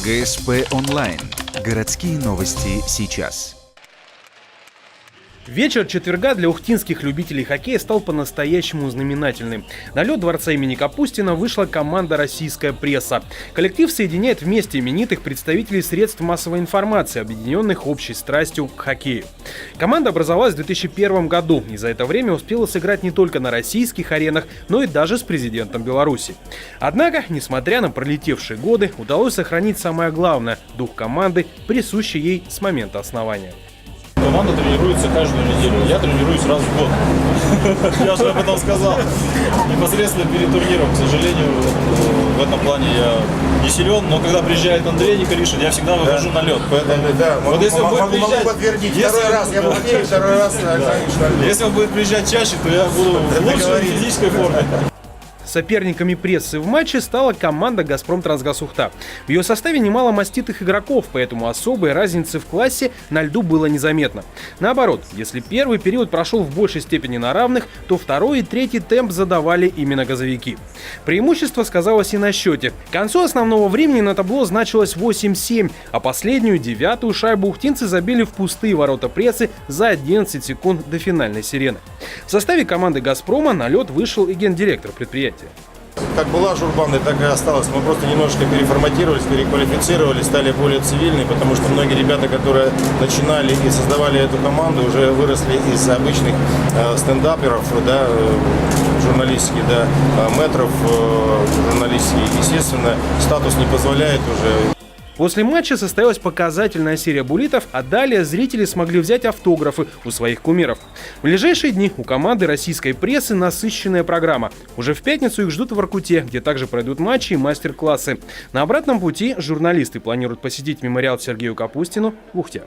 ГСП онлайн. Городские новости сейчас. Вечер четверга для ухтинских любителей хоккея стал по-настоящему знаменательным. На лед дворца имени Капустина вышла команда «Российская пресса». Коллектив соединяет вместе именитых представителей средств массовой информации, объединенных общей страстью к хоккею. Команда образовалась в 2001 году и за это время успела сыграть не только на российских аренах, но и даже с президентом Беларуси. Однако, несмотря на пролетевшие годы, удалось сохранить самое главное – дух команды, присущий ей с момента основания. Команда тренируется каждую неделю. Я тренируюсь раз в год. Я уже об этом сказал. Непосредственно перед турниром, к сожалению, в этом плане я не силен, но когда приезжает Андрей Николишин, я всегда выхожу на лед. Поэтому, вот если он будет приезжать, подтвердить. Второй раз, я молодею, второй раз, если он будет приезжать чаще, то я буду в лучшей физической форме. Соперниками прессы в матче стала команда «Газпром-Трансгаз Ухта». В ее составе немало маститых игроков, поэтому особой разницы в классе на льду было незаметно. Наоборот, если первый период прошел в большей степени на равных, то второй и третий темп задавали именно газовики. Преимущество сказалось и на счете. К концу основного времени на табло значилось 8-7, а последнюю, девятую шайбу ухтинцы забили в пустые ворота прессы за 11 секунд до финальной сирены. В составе команды «Газпрома» на лед вышел и гендиректор предприятия. Как была журбанда, так и осталось. Мы просто немножко переформатировались, переквалифицировались, стали более цивильные, потому что многие ребята, которые начинали и создавали эту команду, уже выросли из обычных стендаперов, да, журналистских, да, метров журналистских. Естественно, статус не позволяет уже. После матча состоялась показательная серия буллитов, а далее зрители смогли взять автографы у своих кумиров. В ближайшие дни у команды российской прессы насыщенная программа. Уже в пятницу их ждут в Воркуте, где также пройдут матчи и мастер-классы. На обратном пути журналисты планируют посетить мемориал Сергею Капустину в Ухте.